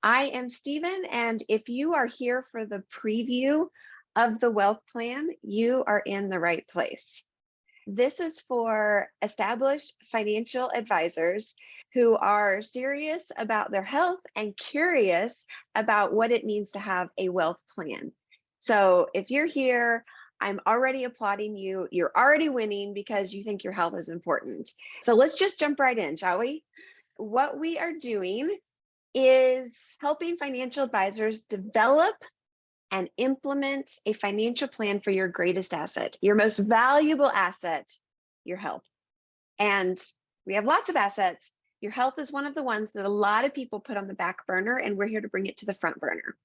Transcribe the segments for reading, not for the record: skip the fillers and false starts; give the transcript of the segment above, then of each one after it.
I am Stephen, and if you are here for the preview of the Wealth Plan, you are in the right place. This is for established financial advisors who are serious about their health and curious about what it means to have a wealth plan. So if you're here, I'm already applauding you. You're already winning because you think your health is important. So let's just jump right in, shall we? What we are doing is helping financial advisors develop and implement a financial plan for your greatest asset, your most valuable asset, your health. And we have lots of assets. Your health is one of the ones that a lot of people put on the back burner, and we're here to bring it to the front burner.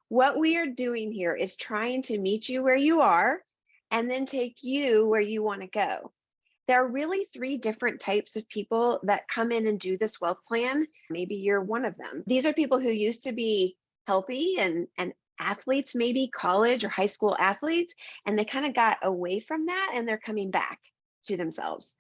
What we are doing here is trying to meet you where you are and then take you where you want to go. There are really three different types of people that come in and do this wealth plan. Maybe you're one of them. These are people who used to be healthy and athletes, maybe college or high school athletes, and they kind of got away from that and they're coming back to themselves.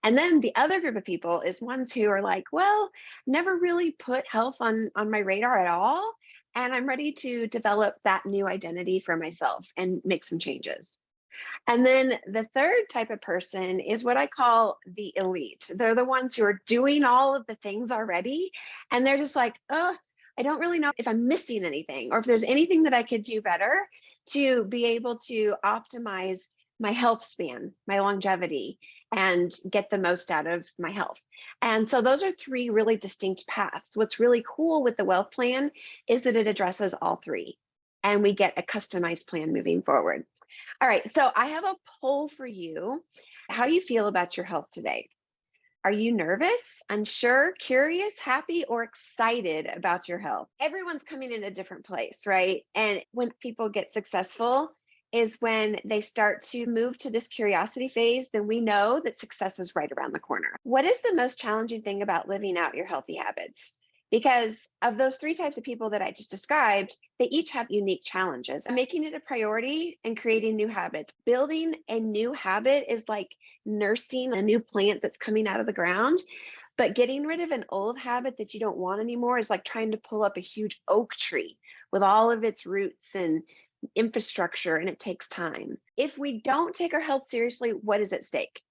And then the other group of people is ones who are like, well, never really put health on my radar at all. And I'm ready to develop that new identity for myself and make some changes. And then the third type of person is what I call the elite. They're the ones who are doing all of the things already. And they're just like, oh, I don't really know if I'm missing anything or if there's anything that I could do better to be able to optimize my health span, my longevity, and get the most out of my health. And so those are three really distinct paths. What's really cool with the wealth plan is that it addresses all three, and we get a customized plan moving forward. All right, so I have a poll for you. How do you feel about your health today? Are you nervous, unsure, curious, happy, or excited about your health? Everyone's coming in a different place, right? And when people get successful is when they start to move to this curiosity phase, then we know that success is right around the corner. What is the most challenging thing about living out your healthy habits? Because of those three types of people that I just described, they each have unique challenges. Making it a priority and creating new habits. Building a new habit is like nursing a new plant that's coming out of the ground, but getting rid of an old habit that you don't want anymore is like trying to pull up a huge oak tree with all of its roots and infrastructure, and it takes time. If we don't take our health seriously, what is at stake,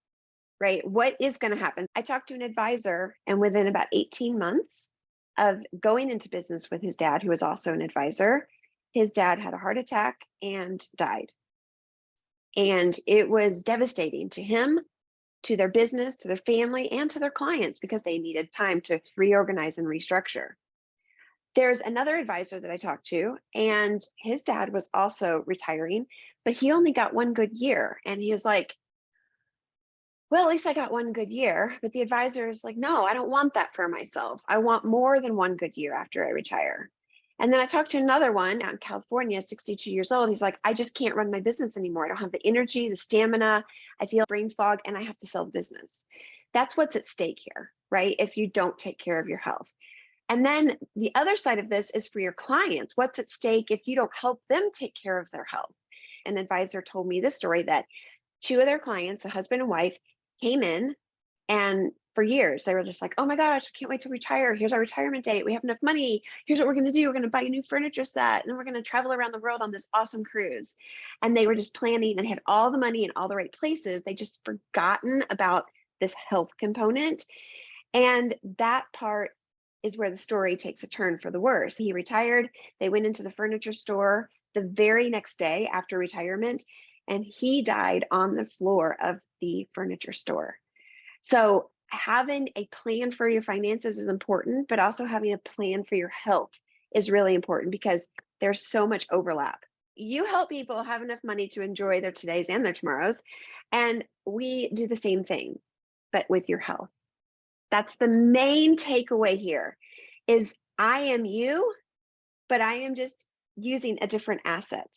right? What is going to happen? I talked to an advisor, and within about 18 months of going into business with his dad, who was also an advisor, his dad had a heart attack and died. And it was devastating to him, to their business, to their family, and to their clients because they needed time to reorganize and restructure. There's another advisor that I talked to, and his dad was also retiring, but he only got one good year. And he was like, well, at least I got one good year. But the advisor is like, no, I don't want that for myself. I want more than one good year after I retire. And then I talked to another one out in California, 62 years old. He's like, I just can't run my business anymore. I don't have the energy, the stamina. I feel brain fog, and I have to sell the business. That's what's at stake here, right? If you don't take care of your health. And then the other side of this is for your clients. What's at stake if you don't help them take care of their health? An advisor told me this story that two of their clients, a husband and wife, came in, and for years they were just like, oh my gosh, I can't wait to retire. Here's our retirement date. We have enough money. Here's what we're going to do. We're going to buy a new furniture set, and then we're going to travel around the world on this awesome cruise. And they were just planning and had all the money in all the right places. They just forgotten about this health component. And that part is where the story takes a turn for the worse. He retired. They went into the furniture store the very next day after retirement, and he died on the floor of the furniture store. So having a plan for your finances is important, but also having a plan for your health is really important because there's so much overlap. You help people have enough money to enjoy their todays and their tomorrows, and we do the same thing, but with your health. That's the main takeaway here is I am you, but I am just using a different asset.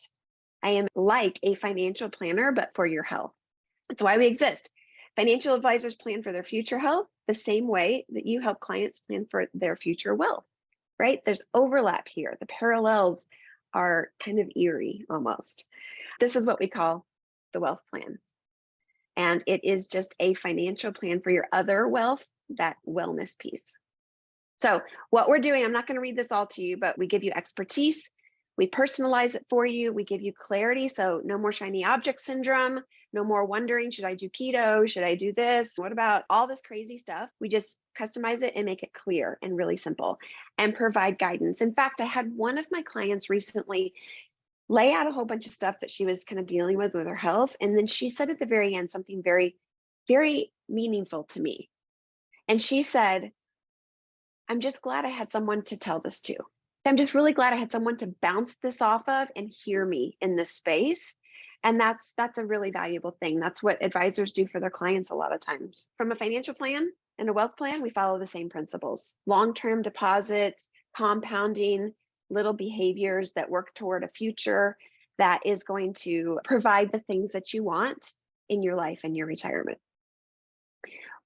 I am like a financial planner, but for your health. That's why we exist. Financial advisors plan for their future health the same way that you help clients plan for their future wealth, right? There's overlap here. The parallels are kind of eerie almost. This is what we call the wealth plan. And it is just a financial plan for your other wealth, that wellness piece. So what we're doing, I'm not going to read this all to you, but we give you expertise. We personalize it for you. We give you clarity. So no more shiny object syndrome, no more wondering, should I do keto? Should I do this? What about all this crazy stuff? We just customize it and make it clear and really simple and provide guidance. In fact, I had one of my clients recently lay out a whole bunch of stuff that she was kind of dealing with her health. And then she said at the very end something very, very meaningful to me. And she said, I'm just glad I had someone to tell this to. I'm just really glad I had someone to bounce this off of and hear me in this space. And that's a really valuable thing. That's what advisors do for their clients a lot of times. From a financial plan and a wealth plan, we follow the same principles. Long-term deposits, compounding, little behaviors that work toward a future that is going to provide the things that you want in your life and your retirement.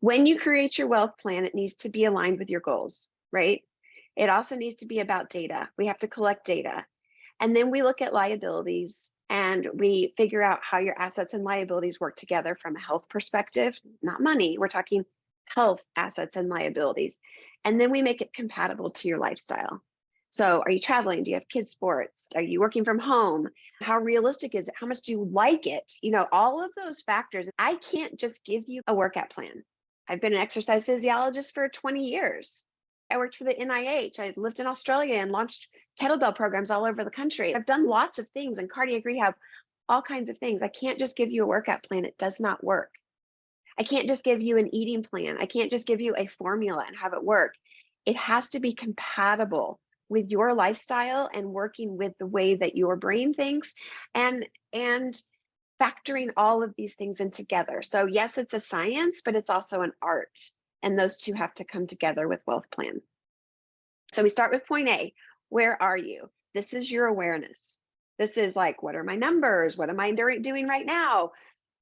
When you create your wealth plan, it needs to be aligned with your goals, right? It also needs to be about data. We have to collect data. And then we look at liabilities and we figure out how your assets and liabilities work together from a health perspective, not money. We're talking health, assets, and liabilities. And then we make it compatible to your lifestyle. So are you traveling? Do you have kids' sports? Are you working from home? How realistic is it? How much do you like it? You know, all of those factors. I can't just give you a workout plan. I've been an exercise physiologist for 20 years. I worked for the NIH. I lived in Australia and launched kettlebell programs all over the country. I've done lots of things in cardiac rehab, all kinds of things. I can't just give you a workout plan. It does not work. I can't just give you an eating plan. I can't just give you a formula and have it work. It has to be compatible with your lifestyle and working with the way that your brain thinks and factoring all of these things in together. So yes, it's a science, but it's also an art. And those two have to come together with Wealth Plan. So we start with point A. Where are you? This is your awareness. This is like, what are my numbers? What am I doing right now?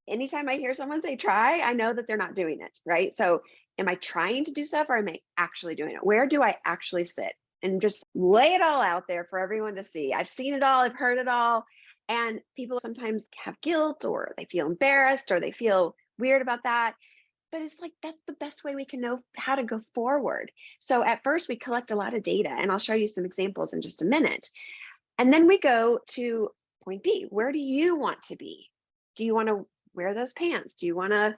Anytime I hear someone say try, I know that they're not doing it, right? So am I trying to do stuff or am I actually doing it? Where do I actually sit? And just lay it all out there for everyone to see. I've seen it all, I've heard it all. And people sometimes have guilt or they feel embarrassed or they feel weird about that. But it's like, that's the best way we can know how to go forward. So at first we collect a lot of data and I'll show you some examples in just a minute. And then we go to point B. Where do you want to be? Do you want to wear those pants? Do you want to,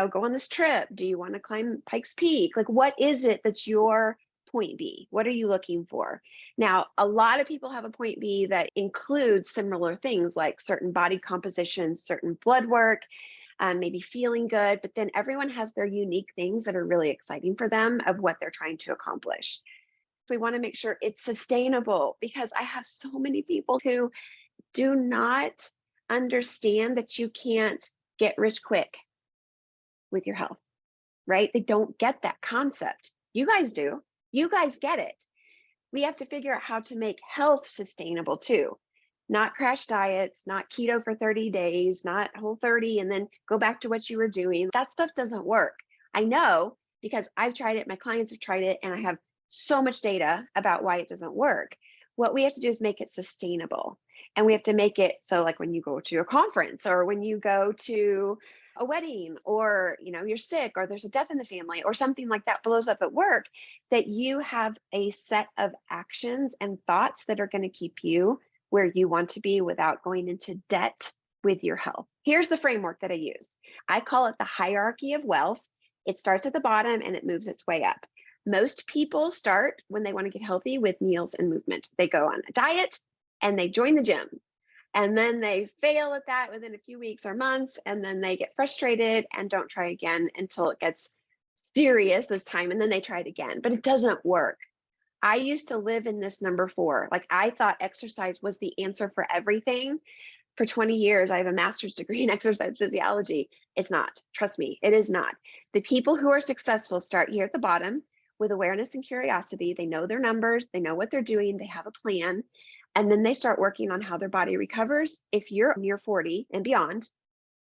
go on this trip? Do you want to climb Pikes Peak? Like, what is it that's your point B? What are you looking for? Now, a lot of people have a point B that includes similar things like certain body compositions, certain blood work, maybe feeling good, but then everyone has their unique things that are really exciting for them of what they're trying to accomplish. We want to make sure it's sustainable because I have so many people who do not understand that you can't get rich quick with your health, right? They don't get that concept. You guys do. You guys get it. We have to figure out how to make health sustainable too. Not crash diets, not keto for 30 days, not Whole30 and then go back to what you were doing. That stuff doesn't work. I know because I've tried it, my clients have tried it, and I have so much data about why it doesn't work. What we have to do is make it sustainable. And we have to make it so like when you go to a conference or when you go to a wedding or you're sick or there's a death in the family or something like that blows up at work, that you have a set of actions and thoughts that are going to keep you where you want to be without going into debt with your health. Here's the framework that I use. I call it the hierarchy of wealth. It starts at the bottom and it moves its way up. Most people start when they want to get healthy with meals and movement. They go on a diet and they join the gym. And then they fail at that within a few weeks or months. And then they get frustrated and don't try again until it gets serious this time. And then they try it again, but it doesn't work. I used to live in this number 4. Like I thought exercise was the answer for everything. For 20 years, I have a master's degree in exercise physiology. It's not. Trust me, it is not. The people who are successful start here at the bottom with awareness and curiosity. They know their numbers. They know what they're doing. They have a plan. And then they start working on how their body recovers. If you're near 40 and beyond,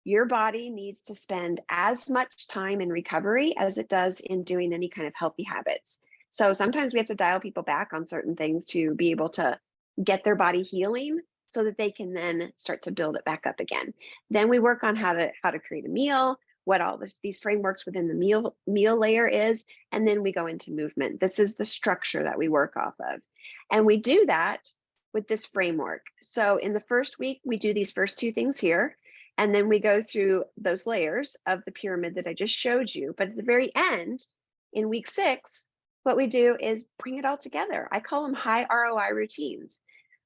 your body needs to spend as much time in recovery as it does in doing any kind of healthy habits. So sometimes we have to dial people back on certain things to be able to get their body healing so that they can then start to build it back up again. Then we work on how to create a meal. what all these frameworks within the meal layer is, and then we go into movement. This is the structure that we work off of. And we do that with this framework. So in the first week, we do these first two things here, and then we go through those layers of the pyramid that I just showed you. But at the very end, in week 6, what we do is bring it all together. I call them high ROI routines,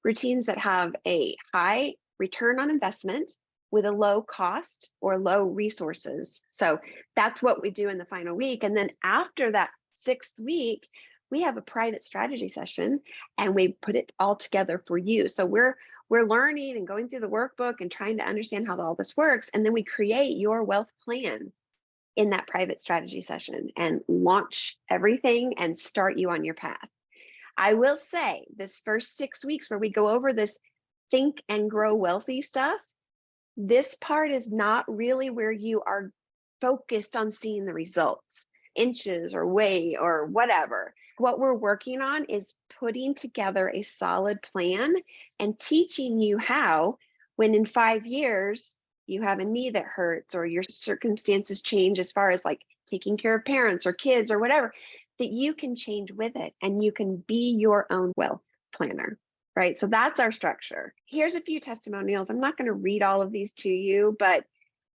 routines that have a high return on investment with a low cost or low resources. So that's what we do in the final week. And then after that 6th week, we have a private strategy session and we put it all together for you. So we're learning and going through the workbook and trying to understand how all this works. And then we create your wealth plan in that private strategy session and launch everything and start you on your path. I will say this first 6 weeks where we go over this think and grow wealthy stuff, this part is not really where you are focused on seeing the results, inches or weight or whatever. What we're working on is putting together a solid plan and teaching you how, when in 5 years, you have a knee that hurts or your circumstances change as far as like taking care of parents or kids or whatever, that you can change with it and you can be your own wealth planner, right? So that's our structure. Here's a few testimonials. I'm not going to read all of these to you, but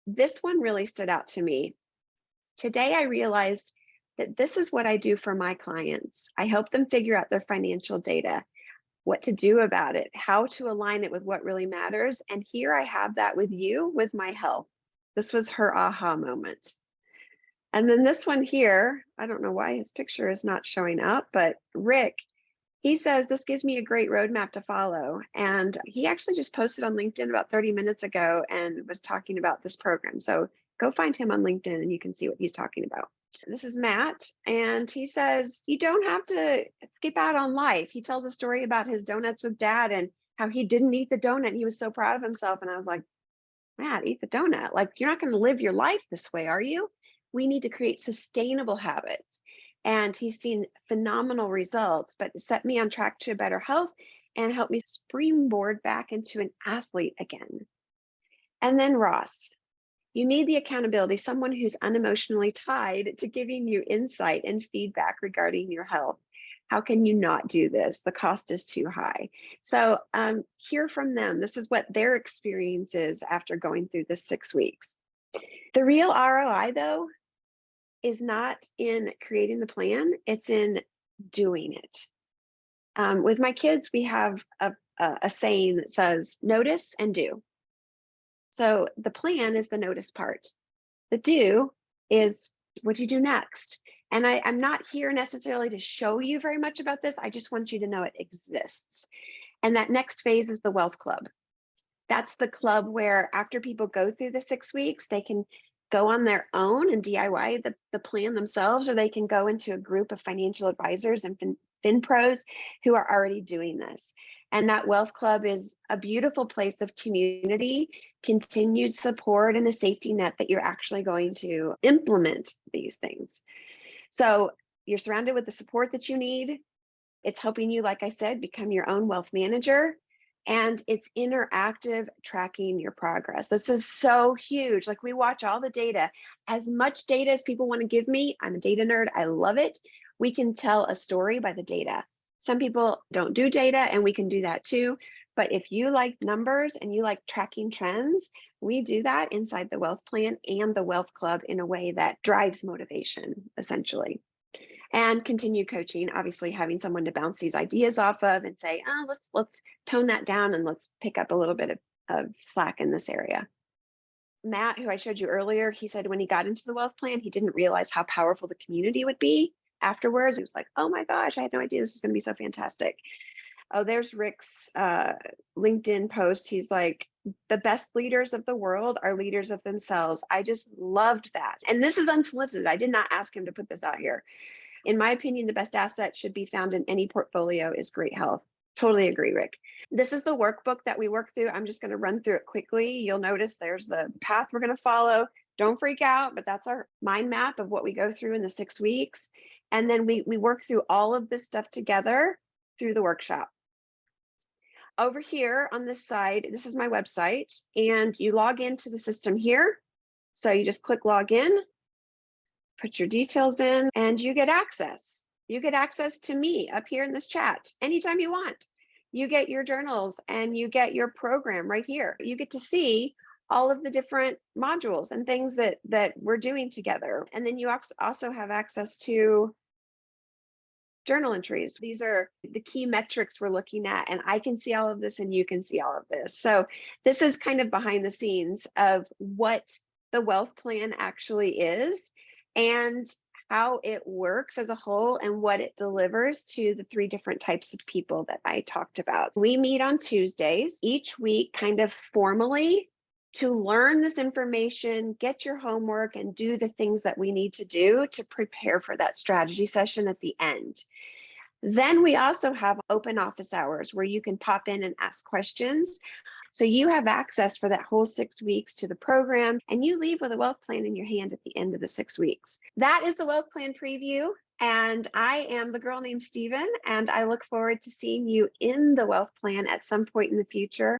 this one really stood out to me. Today, I realized that this is what I do for my clients. I help them figure out their financial data, what to do about it, how to align it with what really matters. And here I have that with you, with my health. This was her aha moment. And then this one here, I don't know why his picture is not showing up, but Rick, he says, this gives me a great roadmap to follow. And he actually just posted on LinkedIn about 30 minutes ago and was talking about this program. So go find him on LinkedIn and you can see what he's talking about. This is Matt, and he says, you don't have to skip out on life. He tells a story about his donuts with dad and how he didn't eat the donut. He was so proud of himself. And I was like, Matt, eat the donut. Like, you're not going to live your life this way, are you? We need to create sustainable habits. And he's seen phenomenal results, but set me on track to a better health and helped me springboard back into an athlete again. And then Ross, you need the accountability, someone who's unemotionally tied to giving you insight and feedback regarding your health. How can you not do this? The cost is too high. So hear from them. This is what their experience is after going through this 6 weeks. The real ROI, though, is not in creating the plan, it's in doing it. With my kids, we have a saying that says, notice and do. So the plan is the notice part. The do is what do you do next? And I'm not here necessarily to show you very much about this. I just want you to know it exists. And that next phase is the Wealth Club. That's the club where after people go through the 6 weeks, they can go on their own and DIY the plan themselves, or they can go into a group of financial advisors and FinPros who are already doing this. And that Wealth Club is a beautiful place of community, continued support, and a safety net that you're actually going to implement these things. So you're surrounded with the support that you need. It's helping you, like I said, become your own wealth manager. And it's interactive tracking your progress. This is so huge. Like, we watch all the data, as much data as people want to give me. I'm a data nerd. I love it. We can tell a story by the data. Some people don't do data, and we can do that too. But if you like numbers and you like tracking trends, we do that inside the Wealth Plan and the Wealth Club in a way that drives motivation, essentially. And continue coaching, obviously having someone to bounce these ideas off of and say, oh, let's tone that down and let's pick up a little bit of slack in this area. Matt, who I showed you earlier, he said when he got into the Wealth Plan, he didn't realize how powerful the community would be afterwards. He was like, oh my gosh, I had no idea this is going to be so fantastic. Oh, there's Rick's LinkedIn post. He's like, the best leaders of the world are leaders of themselves. I just loved that. And this is unsolicited. I did not ask him to put this out here. In my opinion, the best asset should be found in any portfolio is great health. Totally agree, Rick. This is the workbook that we work through. I'm just going to run through it quickly. You'll notice there's the path we're going to follow. Don't freak out, but that's our mind map of what we go through in the 6 weeks. And then we work through all of this stuff together through the workshop. Over here on this side, this is my website, and you log into the system here. So you just click log in, put your details in, and you get access. You get access to me up here in this chat anytime you want. You get your journals and you get your program right here. You get to see all of the different modules and things that we're doing together. And then you also have access to journal entries. These are the key metrics we're looking at, and I can see all of this and you can see all of this. So this is kind of behind the scenes of what the wealth plan actually is and how it works as a whole and what it delivers to the 3 different types of people that I talked about. We meet on Tuesdays each week, kind of formally, to learn this information, get your homework, and do the things that we need to do to prepare for that strategy session at the end. Then we also have open office hours where you can pop in and ask questions. So you have access for that whole 6 weeks to the program, and you leave with a wealth plan in your hand at the end of the 6 weeks. That is the wealth plan preview. And I am the girl named Steven, and I look forward to seeing you in the wealth plan at some point in the future.